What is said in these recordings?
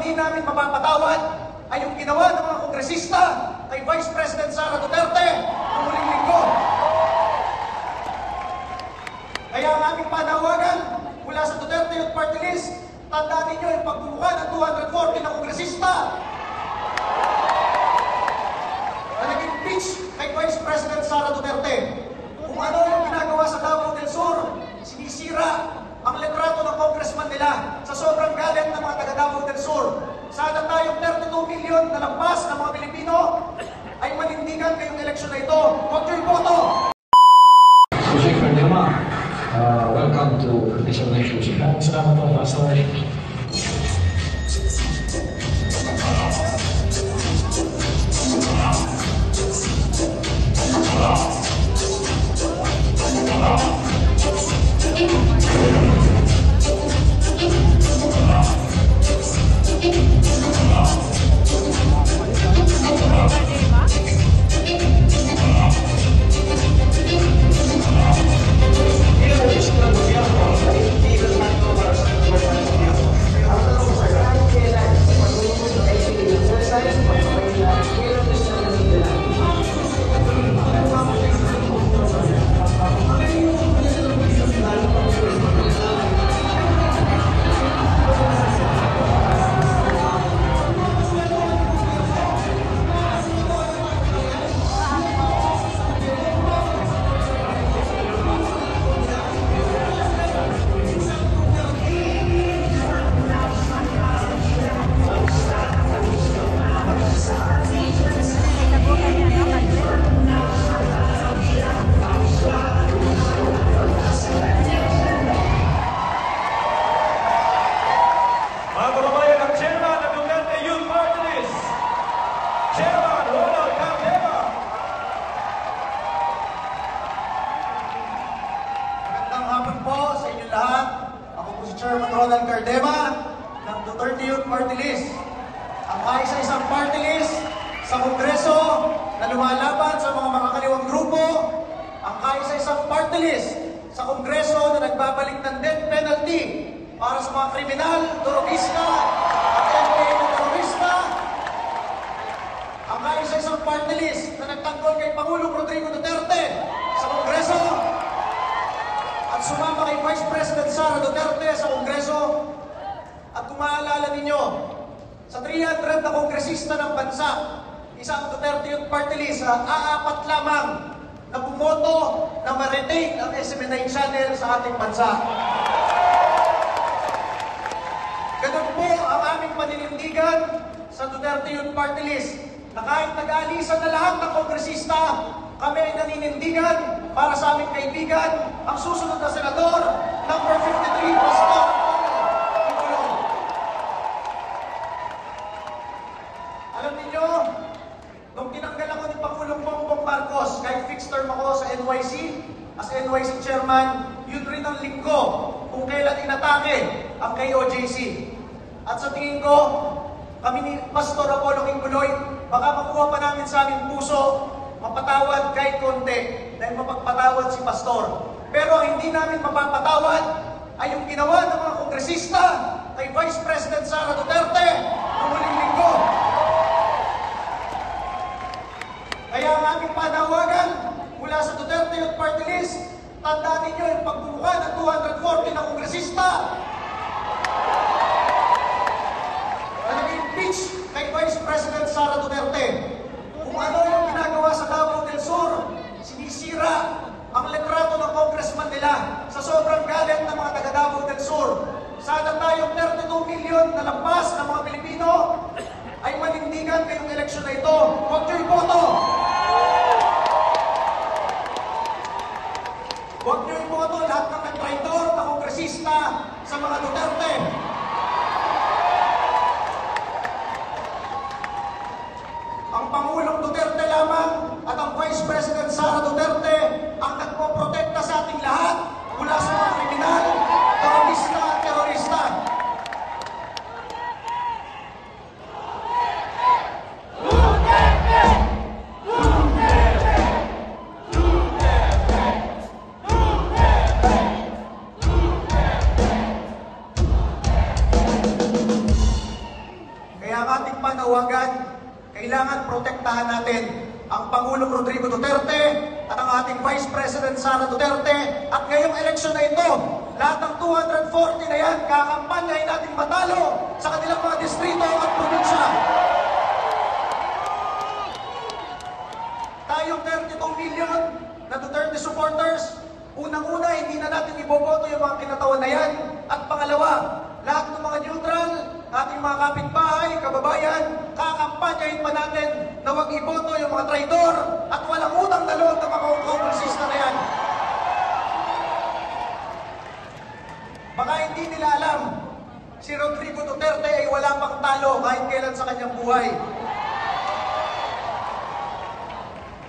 hindi namin mapapatawad ay yung ginawa ng mga kongresista kay Vice President Sara Duterte noong huling linggo. Kaya ang aming panawagan mula sa Duterte Youth Party List, tandaan ninyo yung pagbubuka ng 240 na kongresista na nag-impeach kay Vice President Sara Duterte. Kung ano yung ginagawa sa Davao del Sur, sinisira ang litrato ng congressman nila sa sobrang galit ng mga taga Davao del Sur. Sana tayong 32 million na lampas ng mga Pilipino ay manindigan ngayong eleksyon na ito. Huwag niyo iboto! Susi Cardema, welcome to this election. Salamat po, Pastor. Cardema ng Duterte Youth Party List. Ang kaisa-isang party list sa Kongreso na lumalaban sa mga makakaliwang grupo. Ang kaisa-isang party list sa Kongreso na nagbabalik ng death penalty para sa mga kriminal, terorista at NPA na terorista. Ang kaisa-isang party list na nagtanggol kay Pangulong Rodrigo Duterte sa Kongreso at sumama kay Vice President Sara Duterte sa Kongreso. At kung maalala ninyo, sa 300 na kongresista ng bansa, isang Duterte Youth Party List, aapat lamang na bumoto na ma-retain ang SMNI channel sa ating bansa. Ganun po ang aming paninindigan sa Duterte Youth Party List, na kahit nag-aalisan na lahat ng kongresista, kami ay naninindigan para sa aming kaibigan, ang susunod na senador, number 53, Pastor Pangulong. Alam niyo, nung tinanggal ako ni Pangulong Bongbong Marcos, kahit fixed term ako sa NYC, as NYC chairman, yun rin ang linggo kung kailan inatake ang KOJC. At sa tingin ko, kami ni Pastor Apollo Quingoloy, baka makuha pa namin sa aming puso, mapatawad kahit konti, dahil mapagpatawad si Pastor. Pero ang hindi namin mapapatawad ay yung ginawa ng mga kongresista kay Vice President Sara Duterte noong huling linggo. Kaya ang aming panawagan mula sa Duterte Youth Party List, tandaan ninyo yung pagbubuka ng 240 na kongresista na nag-impeach kay Vice President Sara Duterte. Kung ano yung ginagawa sa Davao del Sur, sinisira ang litrato ng congressman nila sa sobrang galit ng mga taga Davao del Sur. Sana tayong 32 million na lampas ng mga Pilipino ay manindigan ngayong eleksyon na ito. Huwag niyo iboto! Huwag niyo iboto lahat ng nag-traidor na kongresista sa mga Duterte. Ang Pangulong Duterte lamang at ang Vice President Sara Duterte ang nagpoprotekta sa ating lahat mula sa mga kriminal, terorista at terorista. panawagan, kailangan protektahan natin ang Pangulong Rodrigo Duterte at ang ating Vice President Sara Duterte. At ngayong eleksyon na ito, lahat ng 240 na yan, kakampanyahin natin matalo sa kanilang mga distrito at probinsya. Tayong 32 million na Duterte supporters, unang-una, hindi na natin iboboto yung mga kinatawan na yan. At pangalawa, lahat ng mga neutral, ating mga kapitbahay, kababayan, kakampanyahin pa natin na huwag iboto yung mga traidor at walang utang na loob ng mga kongresista na yan. Baka hindi nila alam, si Rodrigo Duterte ay wala pang talo kahit kailan sa kanyang buhay.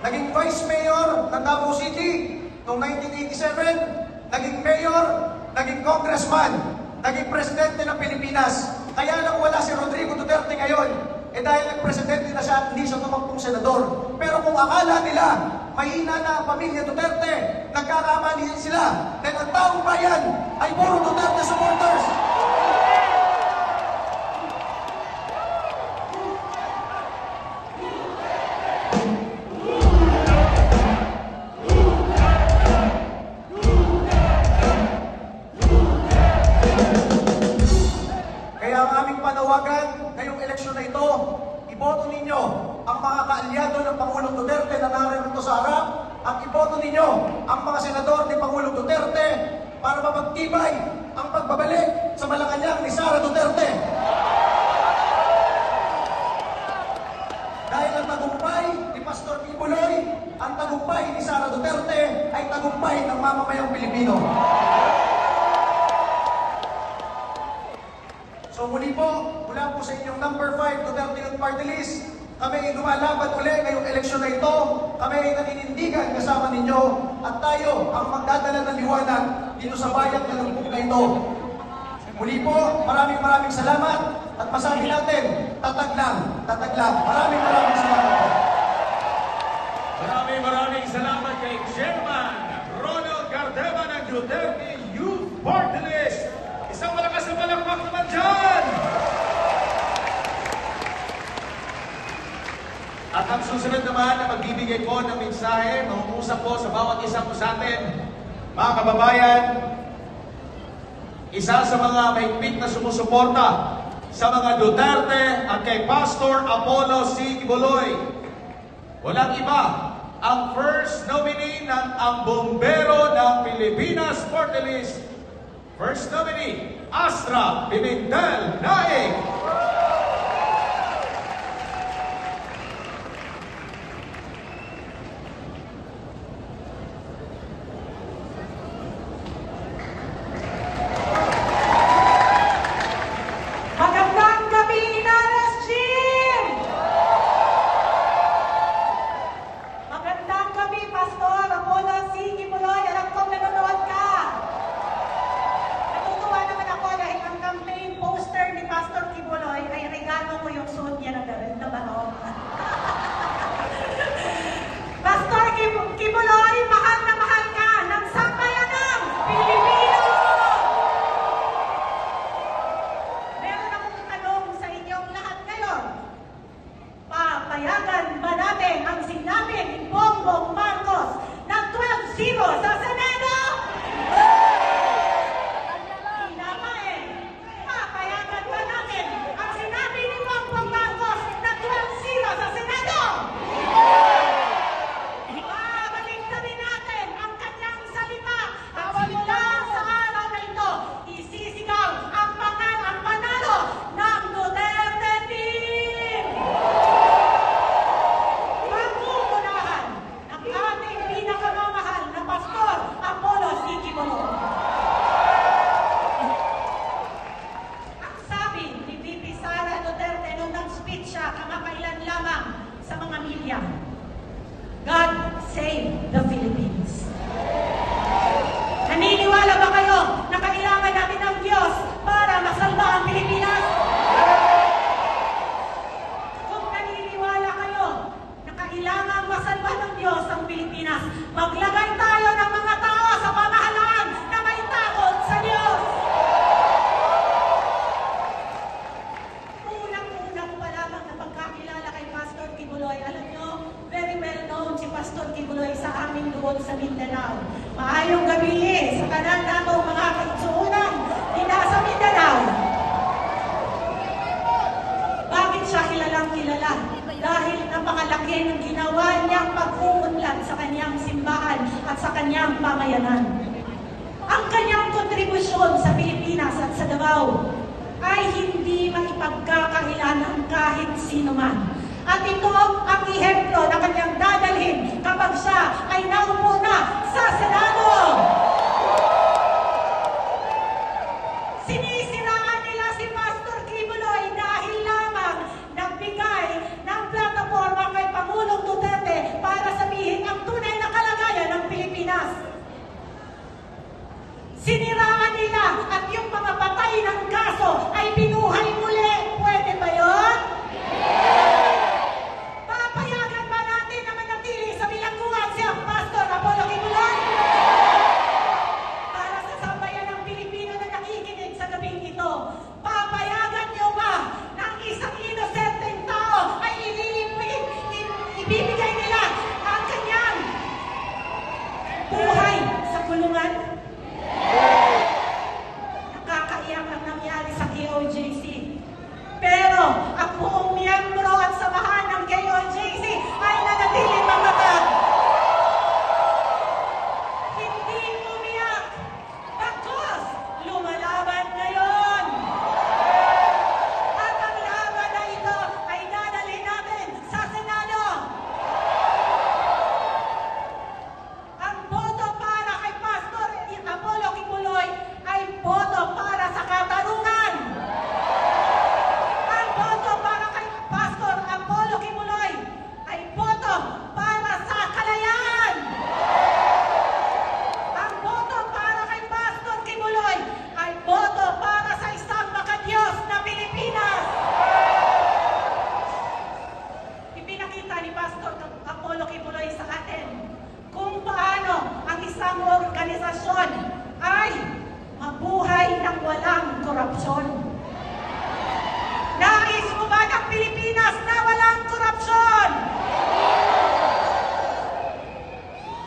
Naging Vice Mayor ng Davao City noong 1987, naging Mayor, naging Congressman, naging Presidente ng Pilipinas. Kaya lang wala si Rodrigo Duterte ngayon. Dahil nag-presidente na siya, hindi siya tumakbong senador. Pero kung akala nila, mahina na ang pamilya Duterte, nagkakamali sila. Dahil ang taong bayan ay puro Duterte supporters. Ngayong eleksyon na ito, iboto ninyo ang mga kaalyado ng Pangulong Duterte na narito sa harap at iboto ninyo ang mga senador ni Pangulong Duterte para mapagtibay ang pagbabalik sa Malacanang ni Sara Duterte. Dahil ang tagumpay ni Pastor Kibuloy, ang tagumpay ni Sara Duterte ay tagumpay ng mamamayang Pilipino. So muli po, mula po sa inyong number 5 Duterte Youth Party List, kami ay lumalaban uli ngayong eleksyon na ito. Kami ay naninindigan kasama ninyo at tayo ang magdadala ng liwanag dito sa bayan na lungkot na ito. Muli po, maraming salamat at masabi natin, tatag lang. Maraming salamat po. Maraming salamat kay Chairman Ronald Cardema ng Duterte Youth Party List. Isang malakas na palakpak naman dyan! At ang susunod naman na magbibigay po ng mensahe, mangungusap po sa bawat isa po sa atin, mga kababayan, isa sa mga mahigpit na sumusuporta sa mga Duterte at kay Pastor Apollo C. Kibuloy. Walang iba, ang first nominee ng ang Bombero ng Pilipinas Party List, First nominee, Astra Pimentel Naik. Magandang gabi, Inaras Jim! Magandang gabi, Pastor Apollo C. Kibuloy. Alam kong nanonood ka. Natutuwa naman ako dahil ang campaign poster ni Pastor Kibuloy ay regalo ko yung suot niya na barong. Pastor Kibuloy, mahal na mahal ka ng sambayanang Pilipino! Meron akong tanong sa inyong lahat ngayon. Papayagan ba natin ang sinabi ni Bongbong Marcos na 12-0 sa Senado? Papayagan ba natin ang sinabi ni Bongbong Marcos na 12-0 sa Senado? Babalik na din natin ang kanyang salita at simula sa araw na ito, isisigaw ang panalo ng Duterte team! Pangunahan ng ating pinakamamahal na Pastor Apollo C. Kibuloy. Ang sabi ni VP Sara Duterte nung nag-speech siya kamakailan lamang sa mga media, God save the Philippines. Naniniwala ba kayo na kailangan natin ng Diyos para masalba ang Pilipinas? Kung naniniwala kayo na kailangan masalba ng Diyos ang Pilipinas, maglagay tayo ng mga tao sa pamahalaan na may takot sa Diyos. Unang-unang pa lamang na sa amin doon sa Mindanao. Maayong gabi sa kanan natong mga kaigsuunan sa Mindanao. Bakit siya kilalang kilala? Dahil napakalaki ng ginawa niyang pag-uunlad sa kanyang simbahan at sa kanyang pamayanan. Ang kanyang kontribusyon sa Pilipinas at sa Davao ay hindi maipagkakahilanan kahit sino man. At ito ang ehemplo na kanyang dadalhin kapag siya ay naupo na sa Senado. Sinisiraan nila si Pastor Kibuloy dahil lamang nagbigay ng plataforma kay Pangulong Duterte para sabihin ang tunay na kalagayan ng Pilipinas. Siniraan nila at yung mga patay ng kaso ay binuhay muli. Pwede ba yun? Papayagan ba natin na manatili sa bilangguan si Pastor Apollo Kibuloy? Para sa sambayan ng Pilipino na nakikinig sa gabing ito, papayagan niyo ba na ang isang inosenteng tao ay ibibigay nila ang kanyang buhay sa kulungan? Nakakaiyak ang nangyari sa KOJC. Pero ang buong miyembro at samahan ng KOJC ay nanatiling matatag. Hindi umiyak. Bagkus, lumalaban ngayon. At ang laban na ito ay dadalhin natin sa Senado. Ang boto para kay Pastor Apollo Kibuloy ay boto para sa katarungan. Ang boto para kay Pastor Apollo Kibuloy ay boto para sa kalayaan. Ang boto para kay Pastor Kibuloy ay boto para sa isang makadiyos na Pilipinas. Ipinakita ni Pastor Apollo Kibuloy sa atin kung paano ang isang organisasyon ay mabuhay ng walang korupsyon. Nais mo ba ng Pilipinas na walang korupsyon?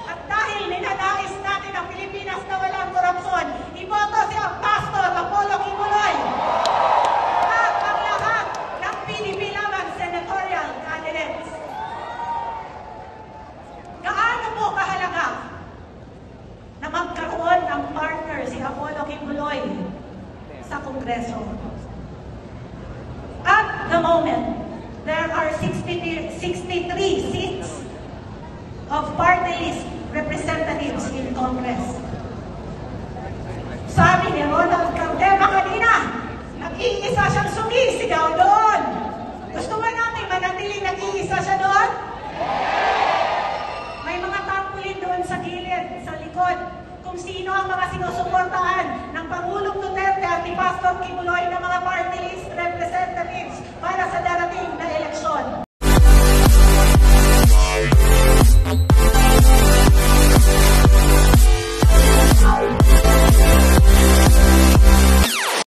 At dahil ninanais natin ang Pilipinas na walang korupsyon, iboto si Pastor Apollo Kibuloy at ang lahat ng PDP lamang senatorial candidates. Gaano po kahalaga na magkaroon ng partner si Apollo Kibuloy sa Kongreso? At the moment, there are 63 seats of party list representatives in Congress. Sabi ni Ronald Cardema kanina, nag-iisa siyang sumisigaw doon. Gusto ba namin manatiling nag-iisa siya doon? May mga tarpaulin doon sa gilid, sa likod, kung sino ang mga sinusuportahan ng Pangulong Duterte at ni Pastor Kibuloy ng mga party list representatives para sa darating na